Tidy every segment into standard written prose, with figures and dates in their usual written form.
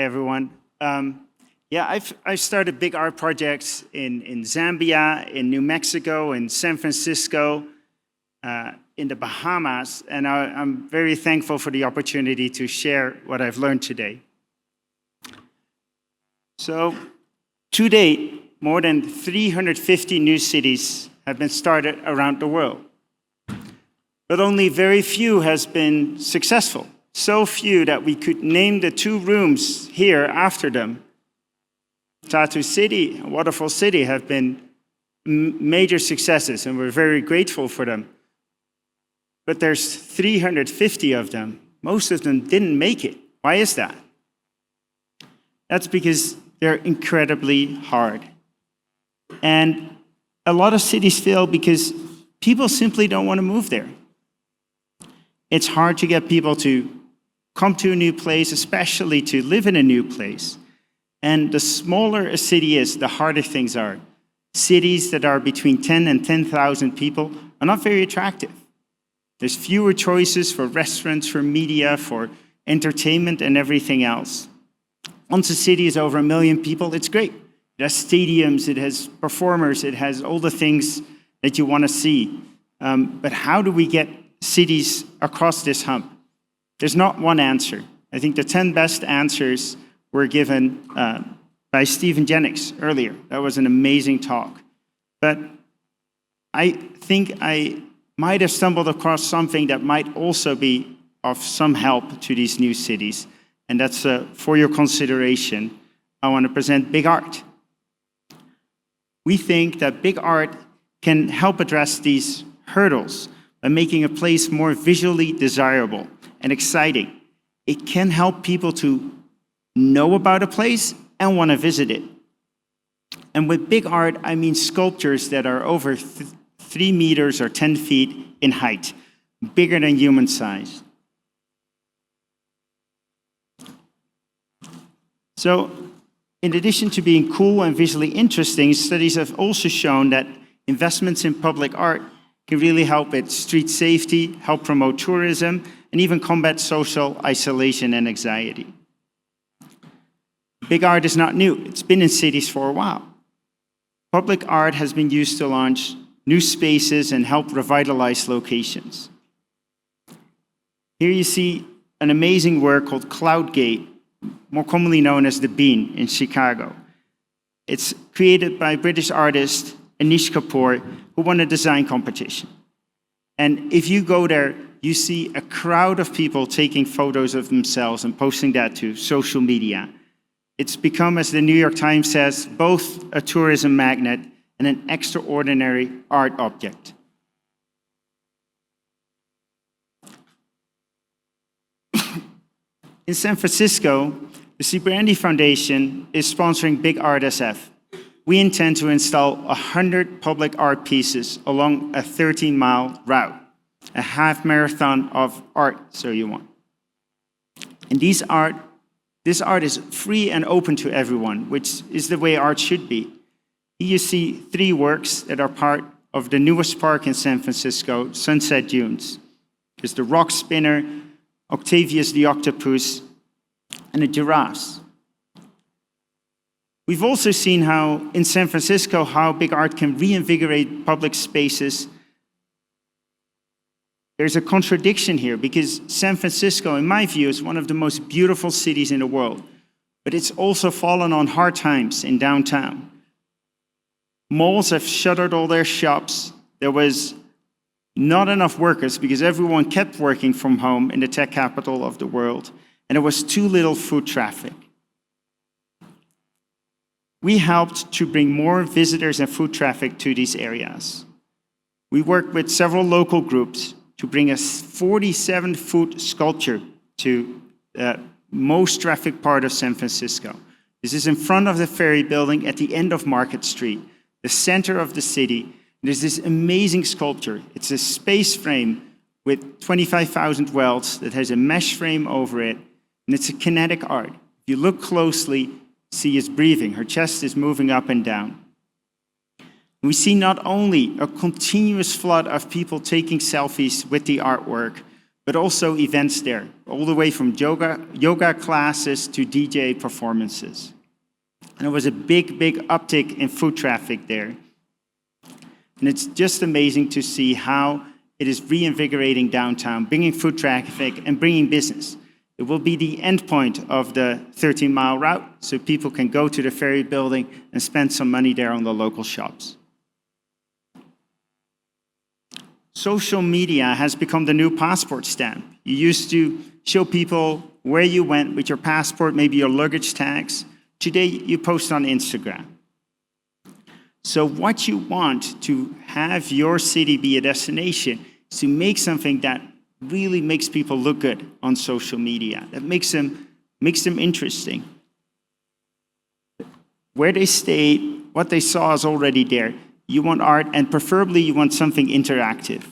everyone. I've started big art projects in Zambia, in New Mexico, in San Francisco, in the Bahamas, and I'm very thankful for the opportunity to share what I've learned today. So, to date, more than 350 new cities have been started around the world. But only very few has been successful. So few that we could name the 2 rooms here after them. Tartu City, Waterfall City have been major successes, and we're very grateful for them. But there's 350 of them. Most of them didn't make it. Why is that? That's because they're incredibly hard. And a lot of cities fail because people simply don't want to move there. It's hard to get people to come to a new place, especially to live in a new place. And the smaller a city is, the harder things are. Cities that are between 10 and 10,000 people are not very attractive. There's fewer choices for restaurants, for media, for entertainment, and everything else. Once a city is over 1 million people, it's great. It has stadiums, it has performers, it has all the things that you want to see. But how do we get cities across this hump? There's not one answer. I think the 10 best answers were given by Stephen Jennings earlier. That was an amazing talk. But I think I might have stumbled across something that might also be of some help to these new cities. And that's for your consideration. I want to present Big Art. We think that Big Art can help address these hurdles by making a place more visually desirable and exciting. It can help people to know about a place and want to visit it. And with Big Art, I mean sculptures that are over 3 meters or 10 feet in height, bigger than human size. So, in addition to being cool and visually interesting, studies have also shown that investments in public art can really help with street safety, help promote tourism, and even combat social isolation and anxiety. Big art is not new. It's been in cities for a while. Public art has been used to launch new spaces and help revitalize locations. Here you see an amazing work called Cloudgate, more commonly known as The Bean in Chicago. It's created by British artist Anish Kapoor, who won a design competition. And if you go there, you see a crowd of people taking photos of themselves and posting that to social media. It's become, as the New York Times says, both a tourism magnet and an extraordinary art object. In San Francisco, the Cibrandi Foundation is sponsoring Big Art SF. We intend to install 100 public art pieces along a 13-mile route, a half marathon of art, so you want. And this art is free and open to everyone, which is the way art should be. Here you see 3 works that are part of the newest park in San Francisco, Sunset Dunes. There's the rock spinner, Octavius the octopus, and the giraffes. We've also seen how, in San Francisco, how big art can reinvigorate public spaces. There's a contradiction here, because San Francisco, in my view, is one of the most beautiful cities in the world, but it's also fallen on hard times in downtown. Malls have shuttered all their shops. There was not enough workers because everyone kept working from home in the tech capital of the world, and there was too little foot traffic. We helped to bring more visitors and foot traffic to these areas. We worked with several local groups to bring a 47-foot sculpture to the most trafficked part of San Francisco. This is in front of the Ferry Building at the end of Market Street, the center of the city. There's this amazing sculpture. It's a space frame with 25,000 welds that has a mesh frame over it, and it's a kinetic art. If you look closely, see is breathing. Her chest is moving up and down. We see not only a continuous flood of people taking selfies with the artwork, but also events there, all the way from yoga classes to DJ performances. And there was a big uptick in foot traffic there. And it's just amazing to see how it is reinvigorating downtown, bringing foot traffic and bringing business. It will be the end point of the 13-mile route, so people can go to the ferry building and spend some money there on the local shops. Social media has become the new passport stamp. You used to show people where you went with your passport, maybe your luggage tags. Today, you post on Instagram. So what you want to have your city be a destination is to make something that really makes people look good on social media, that makes them interesting. Where they stayed, what they saw is already there. You want art, and preferably you want something interactive.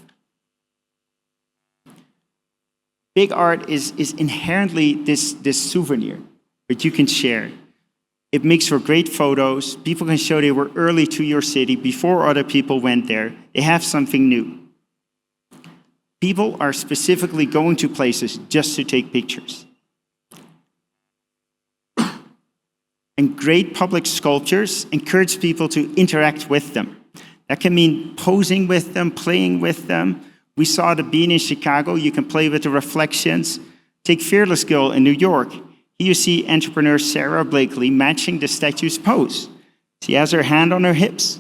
Big art is inherently this souvenir that you can share. It makes for great photos. People can show they were early to your city before other people went there. They have something new. People are specifically going to places just to take pictures. And great public sculptures encourage people to interact with them. That can mean posing with them, playing with them. We saw the Bean in Chicago. You can play with the reflections. Take Fearless Girl in New York. Here you see entrepreneur Sarah Blakely matching the statue's pose. She has her hand on her hips.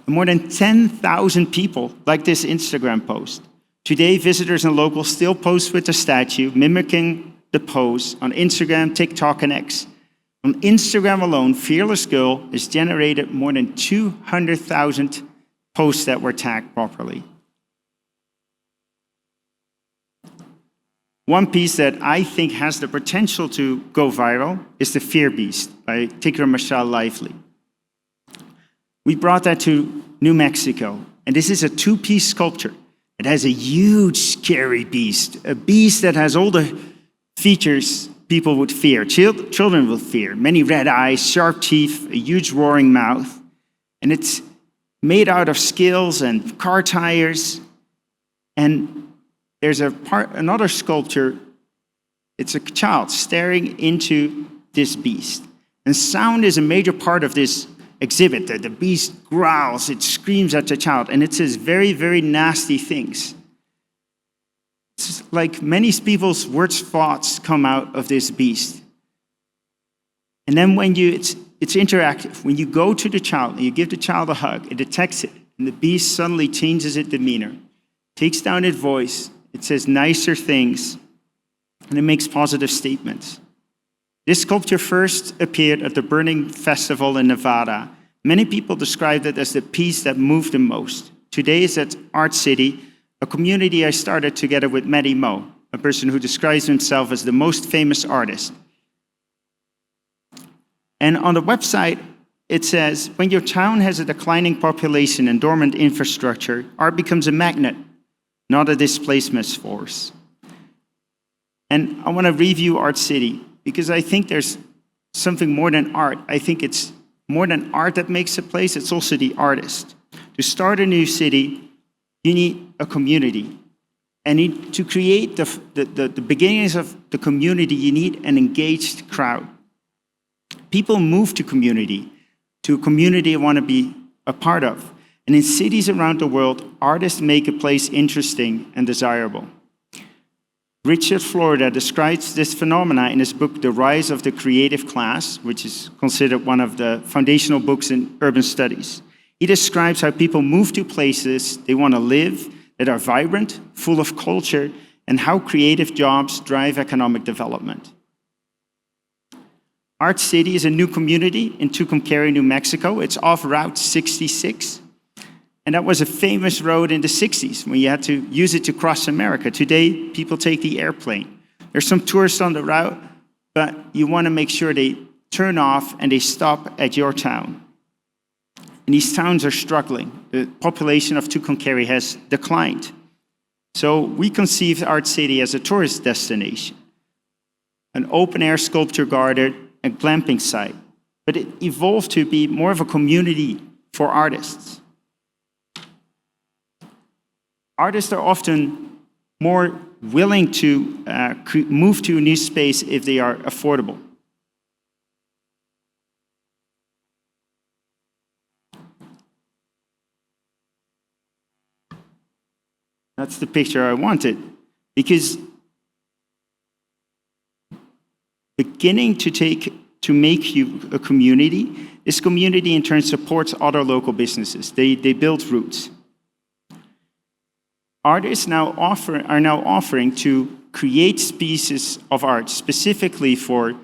And more than 10,000 people like this Instagram post. Today, visitors and locals still post with the statue, mimicking the pose on Instagram, TikTok, and X. On Instagram alone, Fearless Girl has generated more than 200,000 posts that were tagged properly. One piece that I think has the potential to go viral is The Fear Beast by Tigran Marshall Lively. We brought that to New Mexico, and this is a two-piece sculpture. It has a huge, scary beast, a beast that has all the features people would fear, children would fear. Many red eyes, sharp teeth, a huge roaring mouth. And it's made out of scales and car tires. And there's another sculpture. It's a child staring into this beast. And sound is a major part of this exhibit. The beast growls, it screams at the child, and it says very, very nasty things. It's like many people's worst thoughts come out of this beast. And then it's interactive. When you go to the child and you give the child a hug, it detects it, and the beast suddenly changes its demeanor, takes down its voice, it says nicer things, and it makes positive statements. This sculpture first appeared at the Burning Festival in Nevada. Many people described it as the piece that moved them most. Today it's at Art City, a community I started together with Matty Moe, a person who describes himself as the most famous artist. And on the website, it says, when your town has a declining population and dormant infrastructure, art becomes a magnet, not a displacement force. And I want to review Art City, because I think there's something more than art. I think it's more than art that makes a place, it's also the artist. To start a new city, you need a community. And to create the beginnings of the community, you need an engaged crowd. People move to a community they want to be a part of. And in cities around the world, artists make a place interesting and desirable. Richard Florida describes this phenomena in his book, The Rise of the Creative Class, which is considered one of the foundational books in urban studies. He describes how people move to places they want to live, that are vibrant, full of culture, and how creative jobs drive economic development. Art City is a new community in Tucumcari, New Mexico. It's off Route 66. And that was a famous road in the 60s when you had to use it to cross America. Today, people take the airplane. There's some tourists on the route, but you want to make sure they turn off and they stop at your town. And these towns are struggling. The population of Tucumcari has declined. So we conceived Art City as a tourist destination, an open-air sculpture garden, a glamping site. But it evolved to be more of a community for artists. Artists are often more willing to move to a new space if they are affordable. That's the picture I wanted, because beginning to make you a community, this community in turn supports other local businesses. They build roots. Artists are now offering to create pieces of art specifically for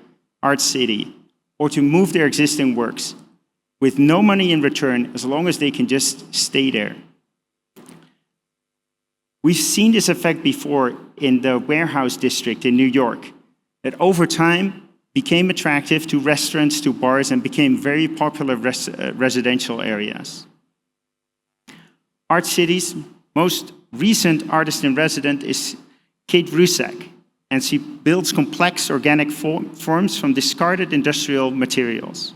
Art City, or to move their existing works with no money in return, as long as they can just stay there. We've seen this effect before in the warehouse district in New York, that over time became attractive to restaurants, to bars, and became very popular residential areas. Art City's most recent artist in residence is Kate Rusak, and she builds complex organic forms from discarded industrial materials.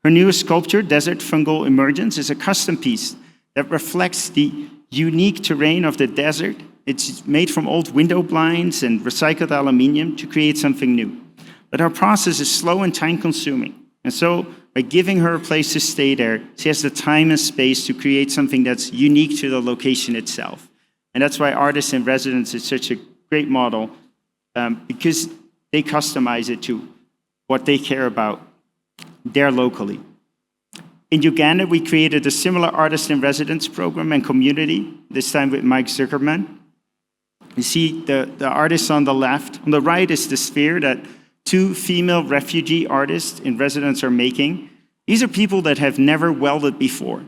Her newest sculpture, Desert Fungal Emergence, is a custom piece that reflects the unique terrain of the desert. It's made from old window blinds and recycled aluminium to create something new. But her process is slow and time-consuming. And so, by giving her a place to stay there, she has the time and space to create something that's unique to the location itself. And that's why Artists in Residence is such a great model, because they customize it to what they care about there locally. In Uganda, we created a similar Artist in Residence program and community, this time with Mike Zuckerman. You see the artists on the left. On the right is the sphere that 2 female refugee artists in residence are making. These are people that have never welded before.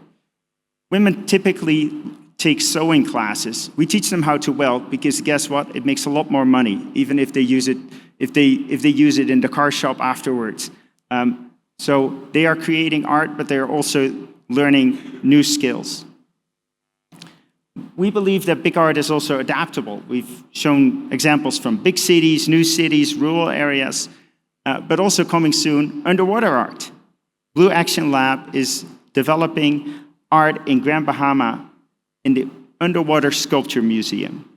Women typically take sewing classes. We teach them how to weld because guess what? It makes a lot more money, even if they use it in the car shop afterwards. So they are creating art, but they are also learning new skills. We believe that big art is also adaptable. We've shown examples from big cities, new cities, rural areas, but also coming soon, underwater art. Blue Action Lab is developing art in Grand Bahama in the Underwater Sculpture Museum.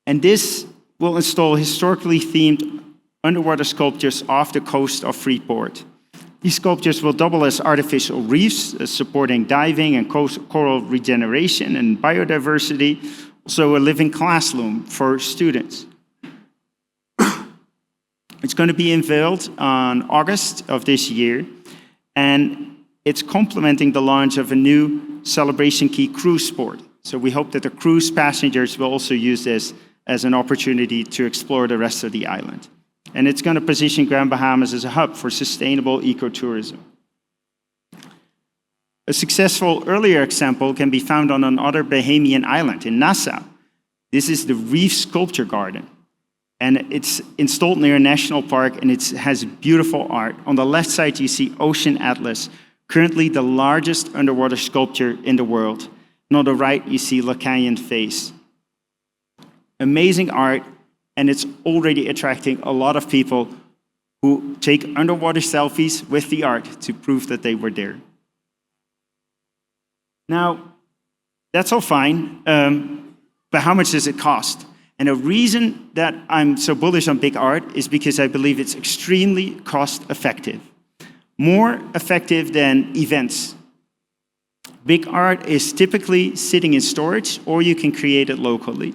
And this will install historically themed underwater sculptures off the coast of Freeport. These sculptures will double as artificial reefs, supporting diving and coral regeneration and biodiversity, also a living classroom for students. It's going to be unveiled on August of this year, and it's complementing the launch of a new Celebration Key cruise port. So we hope that the cruise passengers will also use this as an opportunity to explore the rest of the island. And it's going to position Grand Bahamas as a hub for sustainable ecotourism. A successful earlier example can be found on another Bahamian island in Nassau. This is the Reef Sculpture Garden. And it's installed near a national park, and it has beautiful art. On the left side, you see Ocean Atlas, currently the largest underwater sculpture in the world. And on the right, you see Lacayon Face. Amazing art. And it's already attracting a lot of people who take underwater selfies with the art to prove that they were there. Now, that's all fine, but how much does it cost? And a reason that I'm so bullish on big art is because I believe it's extremely cost effective. More effective than events. Big art is typically sitting in storage, or you can create it locally.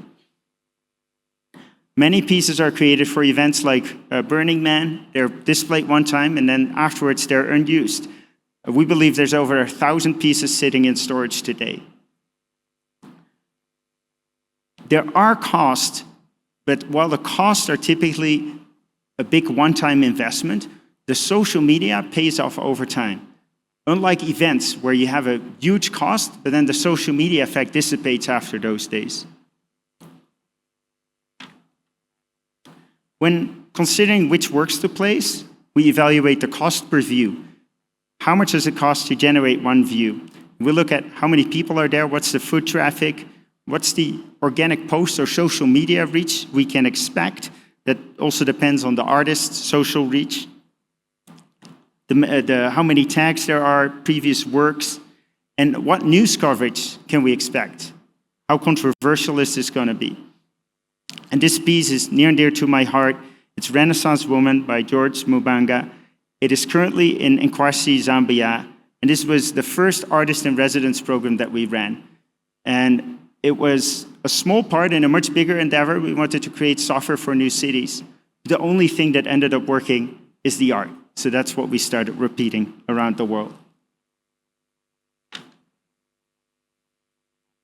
Many pieces are created for events like Burning Man. They're displayed one time, and then afterwards they're unused. We believe there's over 1,000 pieces sitting in storage today. There are costs, but while the costs are typically a big one-time investment, the social media pays off over time. Unlike events where you have a huge cost, but then the social media effect dissipates after those days. When considering which works to place, we evaluate the cost per view. How much does it cost to generate one view? We look at how many people are there, what's the foot traffic, what's the organic post or social media reach we can expect. That also depends on the artist's social reach. How many tags there are, previous works, and what news coverage can we expect? How controversial is this going to be? And this piece is near and dear to my heart. It's Renaissance Woman by George Mubanga. It is currently in Nkwasi, Zambia, and this was the first artist in residence program that we ran. And it was a small part in a much bigger endeavor. We wanted to create software for new cities. The only thing that ended up working is the art. So that's what we started repeating around the world.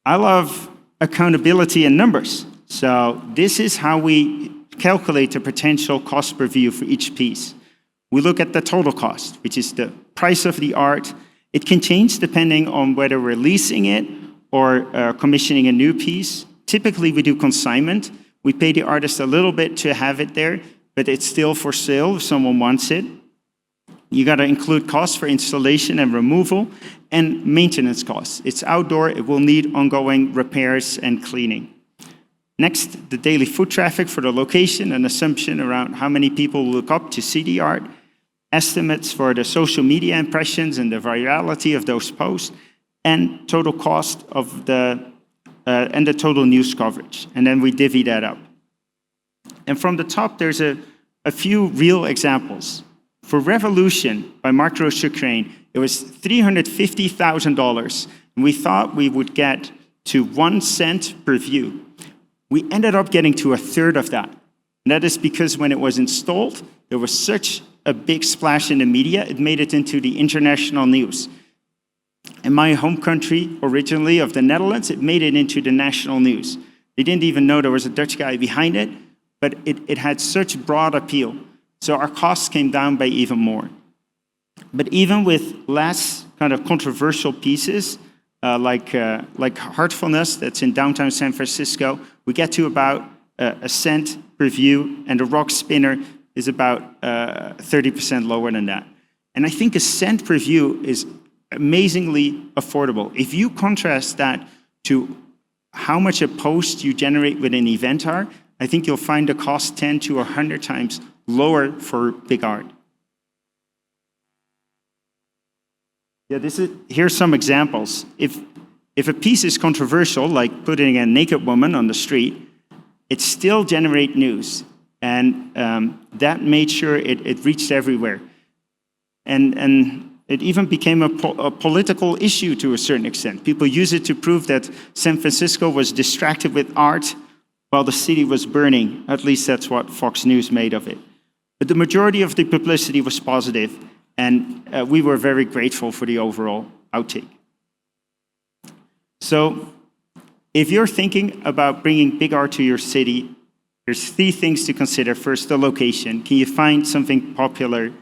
I love accountability and numbers. So this is how we calculate the potential cost per view for each piece. We look at the total cost, which is the price of the art. It can change depending on whether we're leasing it or commissioning a new piece. Typically, we do consignment. We pay the artist a little bit to have it there, but it's still for sale if someone wants it. You got to include costs for installation and removal and maintenance costs. It's outdoor. It will need ongoing repairs and cleaning. Next, the daily foot traffic for the location, an assumption around how many people look up to see the art, estimates for the social media impressions and the virality of those posts, and total cost of the total news coverage. And then we divvy that up. And from the top, there's a few real examples. For Revolution by Mark Roche-Crain, it was $350,000, and we thought we would get to 1 cent per view. We ended up getting to a third of that. And that is because when it was installed, there was such a big splash in the media, it made it into the international news. In my home country, originally of the Netherlands, it made it into the national news. They didn't even know there was a Dutch guy behind it, but it had such broad appeal. So our costs came down by even more. But even with less kind of controversial pieces, like Heartfulness, that's in downtown San Francisco, we get to about a cent per view, and the Rock Spinner is about 30% lower than that. And I think a cent per view is amazingly affordable. If you contrast that to how much a post you generate with an event are, I think you'll find the cost 10 to 100 times lower for big art. Yeah, here's some examples. If a piece is controversial, like putting a naked woman on the street, it still generates news. And that made sure it reached everywhere. And it even became a political issue to a certain extent. People use it to prove that San Francisco was distracted with art while the city was burning. At least that's what Fox News made of it. But the majority of the publicity was positive, and we were very grateful for the overall outtake. So if you're thinking about bringing big art to your city, there's 3 things to consider. First, the location. Can you find something popular?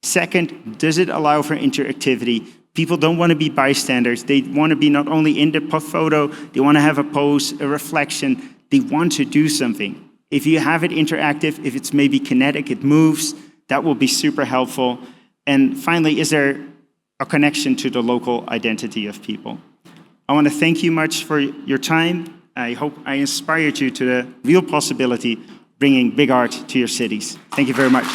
Second, does it allow for interactivity? People don't want to be bystanders. They want to be not only in the photo, they want to have a pose, a reflection. They want to do something. If you have it interactive, if it's maybe kinetic, it moves, that will be super helpful. And finally, is there a connection to the local identity of people? I want to thank you much for your time. I hope I inspired you to the real possibility of bringing big art to your cities. Thank you very much.